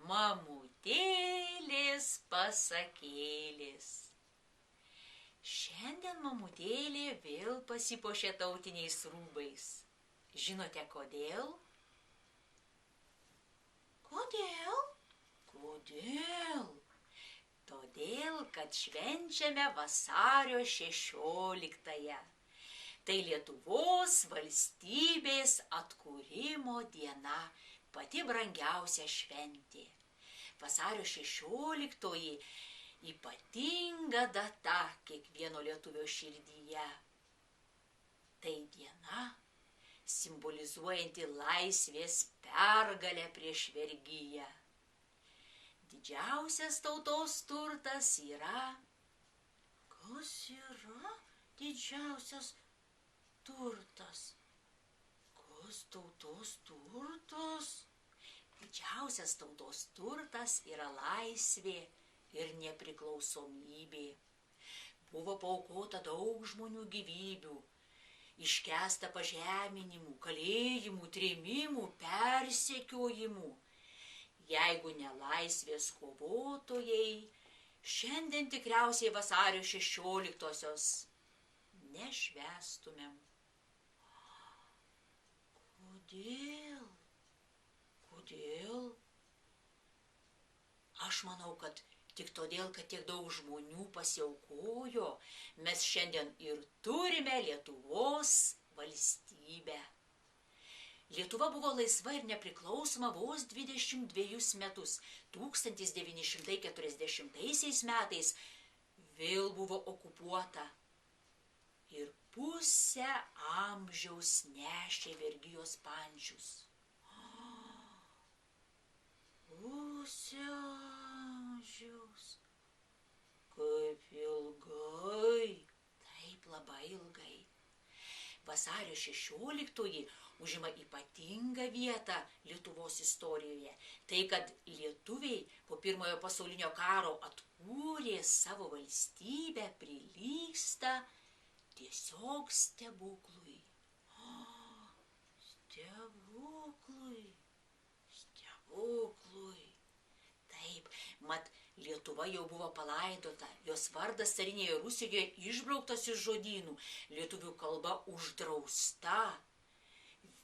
Mamutėlės pasakėlės. Šiandien mamutėlė vėl pasipuošė tautiniais rūbais. Žinote kodėl? Kodėl? Todėl, kad švenčiame vasario 16-ąją. Tai Lietuvos valstybės atkūrimo diena, pati brangiausia šventė. Vasario 16-oji ypatinga data kiekvieno lietuvio širdyje. Tai diena, simbolizuojanti laisvės pergalę prieš vergiją. Didžiausias tautos turtas yra... Kas yra didžiausias turtas? Kas tautos turtas? Didžiausias tautos turtas yra laisvė ir nepriklausomybė. Buvo paaukota daug žmonių gyvybių, iškęsta pažeminimų, kalėjimų, trėmimų, persekiojimų. Jeigu ne laisvės kovotojai, šiandien tikriausiai vasario 16-osios nešvęstumėm. Kodėl? Aš manau, kad tik todėl, kad tiek daug žmonių pasiaukojo, mes šiandien ir turime Lietuvos valstybę. Lietuva buvo laisva ir nepriklausoma vos 22 metus. 1940 metais vėl buvo okupuota ir pusę amžiaus nešė vergijos pančius. Pusę amžiaus. Kaip ilgai? Taip, labai ilgai. Vasario 16-oji užima ypatingą vietą Lietuvos istorijoje. Tai, kad lietuviai po Pirmojo pasaulinio karo atkūrė savo valstybę, prilygsta tiesiog stebuklui. Stebuklui. Taip, mat Lietuva jau buvo palaidota, jos vardas carinėje Rusijoje išbrauktas iš žodynų, lietuvių kalba uždrausta.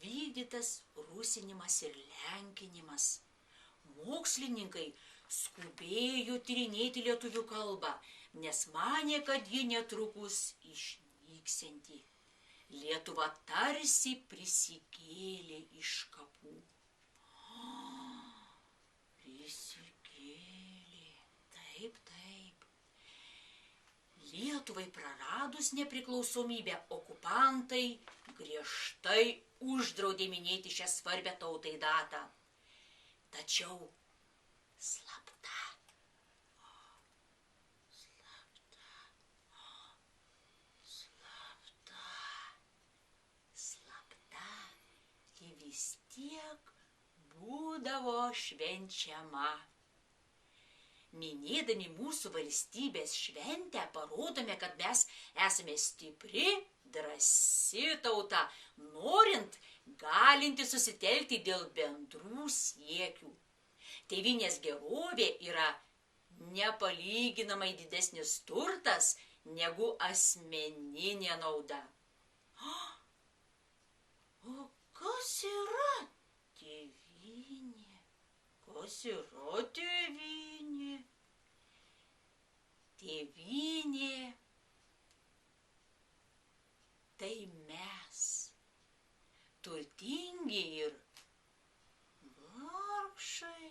Vykdytas rusinimas ir lenkinimas. Mokslininkai skubėjo tyrinėti lietuvių kalbą, nes manė, kad ji netrukus išnyksianti. Lietuva tarsi prisikėlė iš kapų. Taip. Lietuvai praradus nepriklausomybę, okupantai griežtai uždraudė minėti šią svarbią tautai datą. Tačiau slapta ji vis tiek būdavo švenčiama. Minėdami mūsų valstybės šventę parodome, kad mes esame stipri, drąsi tauta, norint galinti susitelkti dėl bendrų siekių. Tėvynės gerovė yra nepalyginamai didesnis turtas negu asmeninė nauda. O kas yra tėvynė? Tėvynė tai mes, turtingi ir vargšai,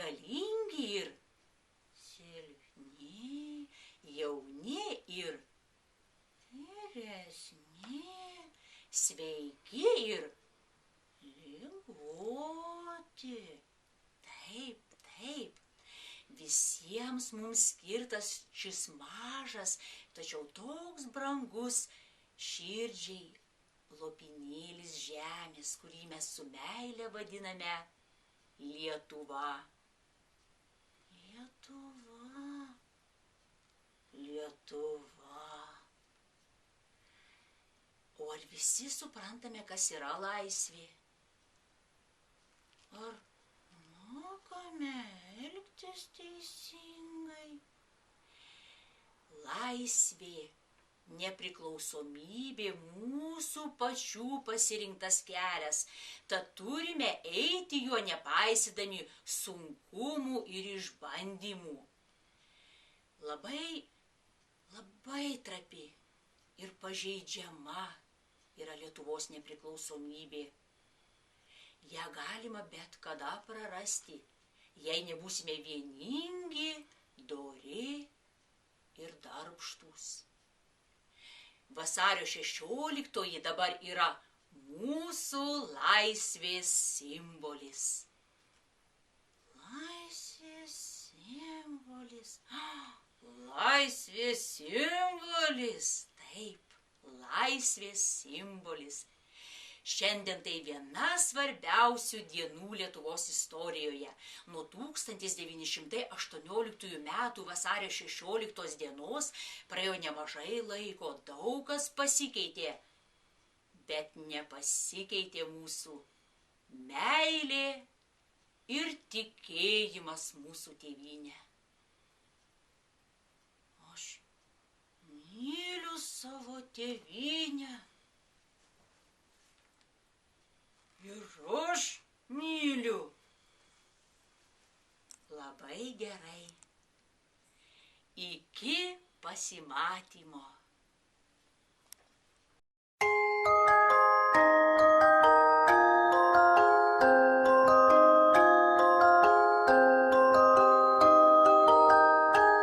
galingi ir silpni, jauni ir vyresni, sveiki ir ligoti. Taip. Visiems mums skirtas šis mažas, tačiau toks brangus širdžiai lopinėlis žemės, kurį mes su meile vadiname Lietuva. O ar visi suprantame, kas yra laisvė? Ar mokame laisvė, nepriklausomybė mūsų pačių pasirinktas kelias, tad turime eiti juo nepaisydami sunkumų ir išbandymų. Labai trapi ir pažeidžiama yra Lietuvos nepriklausomybė. Ją galima bet kada prarasti, jei nebūsime vieningi, dori ir darbštūs. Vasario 16 dabar yra mūsų laisvės simbolis. Laisvės simbolis. Laisvės simbolis. Taip, laisvės simbolis. Šiandien tai viena svarbiausių dienų Lietuvos istorijoje. Nuo 1918 metų vasario 16 dienos praėjo nemažai laiko, daug kas pasikeitė, bet nepasikeitė mūsų meilė ir tikėjimas mūsų tėvynę. Aš myliu savo tėvynę. Ir aš myliu. Labai gerai. Iki pasimatymo.